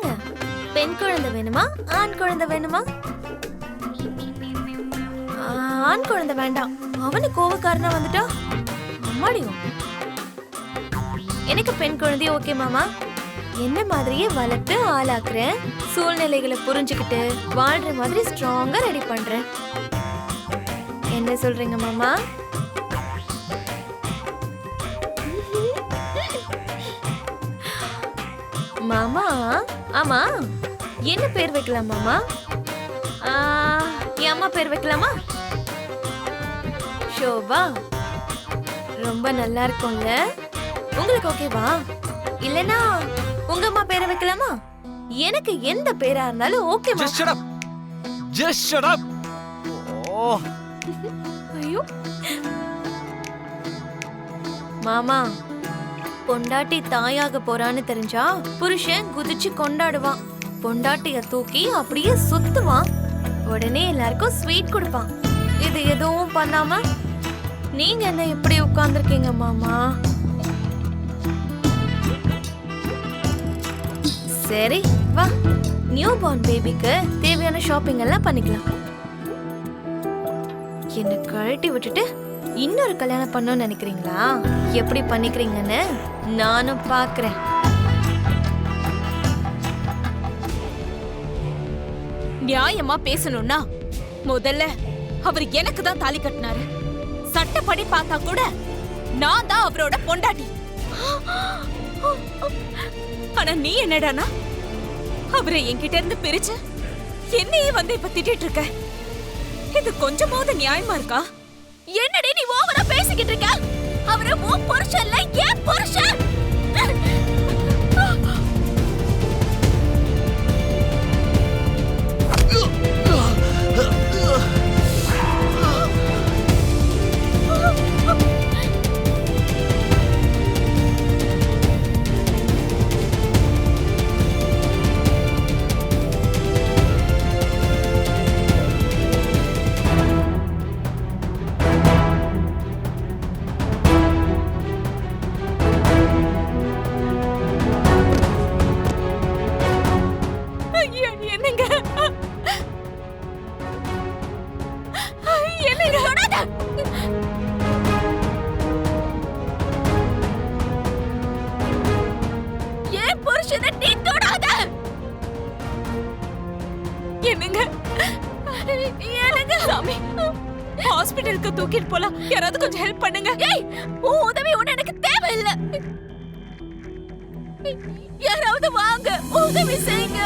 சொல்லுங்க, பெண் குழந்தை வேணுமா ஆண் குழந்தை வேணுமா? ஆண் குழந்தை வேண்டாம், அவனு கோவக்காரனா வந்துட்டா அம்மாடியும். எனக்கு பெண் குழந்தை ஓகே மாமா. என்ன மாதிரியே வளர்த்து ஆளாக்குறேன், சூழ்நிலைகளை புரிஞ்சுக்கிட்டு வாழ்ற மாதிரி ஸ்ட்ராங்கா ரெடி பண்றேன். என்ன சொல்றீங்க மாமா? மாமா ஆமா, என்ன பேர் வைக்கலாம் மாமா? என் அம்மா பேர் வைக்கலாமா? ஷோபா. ரொம்ப நல்லா இருக்கும்ல, உங்களுக்கு ஓகேவா? இல்லனா உங்க அம்மா பேரை வைக்கலாமா? எனக்கு எந்த பேரா இருந்தாலும் ஓகே மாமா. Just shut up. Just shut up. Oh. ஐயோ மாமா, பொண்டாட்டி தாயாக போறான்னு தெரிஞ்சா புருஷன் குதிச்சு கொண்டாடுவான். பொண்டாட்டிய தூக்கி அப்படியே சுத்துவான். உடனே எல்லாருக்கும் ஸ்வீட் கொடுப்பான். இது எதுவும் பண்ணாம நீங்க என்ன இப்படி உட்கார்ந்துருக்கீங்க மாமா? சரி வா, நியூ பார்ன் பேபிக்கு தேவையான ஷாப்பிங் எல்லாம் பண்ணிக்கலாம். என்ன கழட்டி விட்டுட்டு இன்னொரு கல்யாணம் பண்ணணும்னு நினைக்கிறீங்களா? எப்படி பண்ணிக்கிறீங்கன்னு நானும் பாக்குறேன். நியாயமா பேசணும்னா முதல்ல அவர் எனக்கு தான் தாலி கட்டினாரு. சட்டப்படி பார்த்தா கூட நான் தான் அவரோட பொண்டாட்டி. ஆனா நீ என்னடானா அவரை என்கிட்ட இருந்து பிரிச்சு என்னையே வந்து இப்ப திட்டிட்டு இருக்க. இது கொஞ்சமாவது நியாயமா இருக்கா? என்னடி நீ ஓவரா பேசிக்கிட்டு இருக்க? அவரு உன் புருஷன் இல்ல, என் புருஷன். ஹாஸ்பிடலுக்கு தூக்கிட்டு போலாம். யாராவது கொஞ்சம் ஹெல்ப் பண்ணுங்க. ஏய், உன் உதவி ஒண்ணு எனக்கு தேவையில்லை. யாராவது வாங்க, உதவி செய்யுங்க.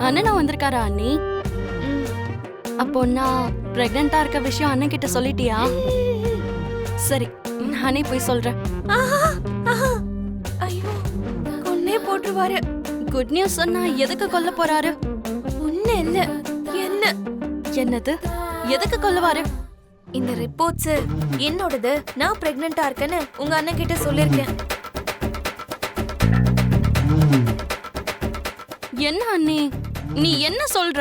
அண்ணனா வந்திருக்காரா அண்ணி? அப்போ நான் பிரெக்னண்டா இருக்க விஷயம் அண்ணன் கிட்ட சொல்லிட்டியா? சரி, நானே போய் சொல்றேன். ஐயோ, கொன்னே போட்டுருவாரு. குட் நியூஸ் சொன்னா எதுக்கு கொல்ல போறாரு? ஒண்ணு இல்ல. என்ன? என்னது? எதுக்கு கொல்லுவாரு? இந்த ரிப்போர்ட்ஸ் என்னோடது. நான் பிரெக்னண்டா இருக்கேன்னு உங்க அண்ணன் கிட்ட சொல்லிருக்கேன். என்ன அண்ணி, நீ என்ன சொல்ற?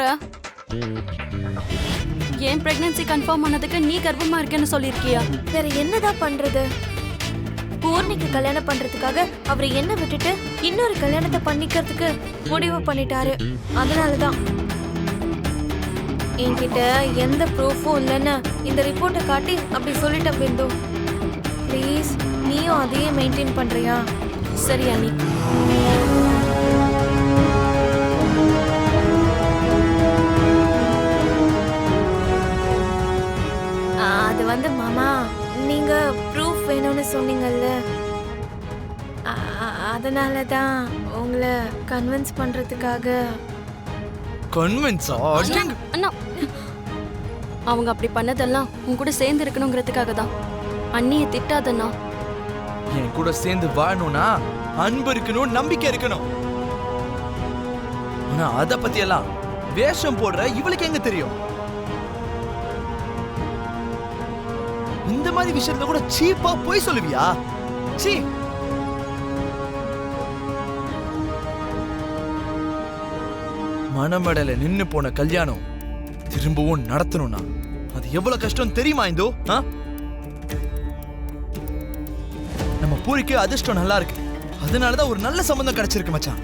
ஏன் பிரெக்னன்சி கன்ஃபார்ம் பண்ணதுக்கு நீ கர்ப்பமா இருக்கேன்னு சொல்லிருக்கியா? வேற என்னதான் பண்றது? பூர்ணிக்கு கல்யாணம் பண்றதுக்காக அவர் என்ன விட்டுட்டு இன்னொரு கல்யாணத்தை பண்ணிக்கிறதுக்கு முடிவு பண்ணிட்டாரு. அதனாலதான் என்கிட்ட எந்த ப்ரூஃபும் இல்லைன்னு இந்த ரிப்போர்ட்டை காட்டி அப்படி சொல்லிட்டேன். பிந்து, ப்ளீஸ் நீயும் அதையே மெயின்டைன் பண்றியா? சரி அண்ணி. அது வந்து மாமா, நீங்க ப்ரூஃப் வேணும்னு சொன்னீங்கல்ல, அதனாலதான் அவங்கள கன்வின்ஸ் பண்றதுக்காக. கன்வின்ஸா? அண்ணா அவங்க அப்படி பண்ணதெல்லாம் உன் கூட சேர்ந்து இருக்கணுங்கிறதுக்காக தான். அண்ணியை திட்டாதண்ணா. என் கூட சேர்ந்து வாழணும்னா அன்பு இருக்கணும், நம்பிக்கை இருக்கணும். ஆனா அத பத்தி எல்லாம் வேஷம் போடுற இவளுக்கு எங்க தெரியும்? இந்த மாதிரி விஷயத்துல கூட சீப்பா போய் சொல்லுவியா? சீ. மணமடல நின்னு போன கல்யாணம் திரும்பவும் நடத்தணும்னா அது எவ்வளவு கஷ்டம் தெரியுமா? இந்தோ நம்ம பூரிக்கு அதிர்ஷ்டம் நல்லா இருக்கு, அதனாலதான் ஒரு நல்ல சம்பந்தம் கிடைச்சிருக்கு மச்சான்.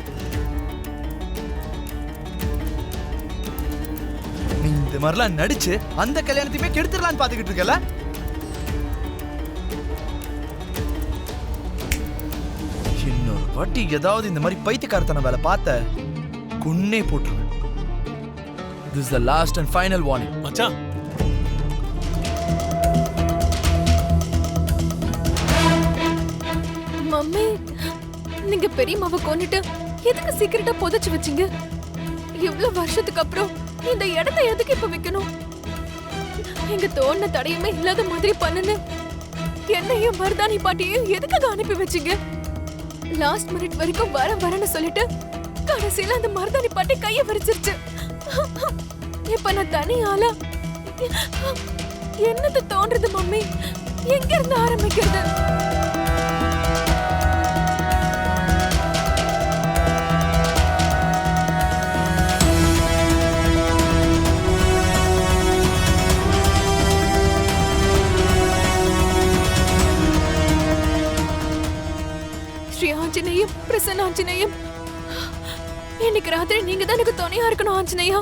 நீ இந்த மாதிரிலாம் நடிச்சு அந்த கல்யாணத்தையுமே கெடுத்துடலான்னு பாத்துக்கிட்டு இருக்கல. இன்னொரு வாட்டி ஏதாவது இந்த மாதிரி பைத்தியக்காரத்தன வேலை பார்த்த கொன்னே போட்டுருவேன். This is the last and final warning. மச்சான், மம்மி, நீங்க பெரியம்மாவை கொன்னுட்டு எதுக்கு சீக்கிரட்டா புதைச்சு வச்சீங்க? இவ்வளவு வருஷத்துக்கு அப்புறம் இந்த இடத்தை எதுக்கு இப்ப வைக்கணும்? எங்க தோண தடையுமே இல்லாத மாதிரி பண்ணுன்னு என்னையும் மருதாணி பாட்டியையும் எதுக்காக அனுப்பி வச்சீங்க? லாஸ்ட் மினிட் வரைக்கும் வரேன்னு சொல்லிட்டு கடைசியில அந்த மருதாணி பாட்டி கைய விரிச்சிருச்சு. இப்ப நான் தனி ஆளா என்னது தோன்றது மம்மி? எங்க இருந்து ஆரம்பிக்கிறது? ஸ்ரீ ஆஞ்சநேயம், பிரசன்ன ஆஞ்சநேயம், இன்னைக்கு ராத்திரி நீங்க தான் எனக்கு துணையா இருக்கணும் ஆஞ்சநேயா.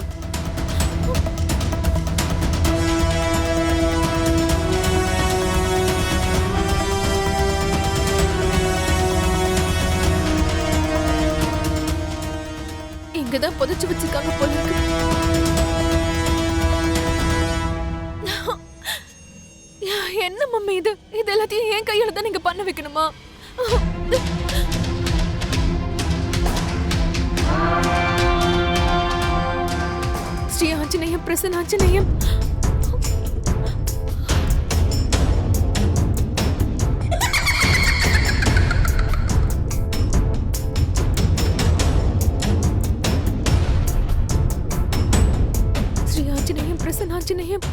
இங்கதான் புதைச்சு வச்சிருக்காங்க போல இருக்கு. என்ன மம்மி இது? இது எல்லாத்தையும் என் கையில தான் நீங்க பண்ண வைக்கணுமா? ஸ்ரீ ஆஞ்சநேயம், பிரசன்ன ஆஞ்சநேயம், ஸ்ரீ ஆஞ்சநேயம், பிரசன்ன ஆஞ்சநேயம்.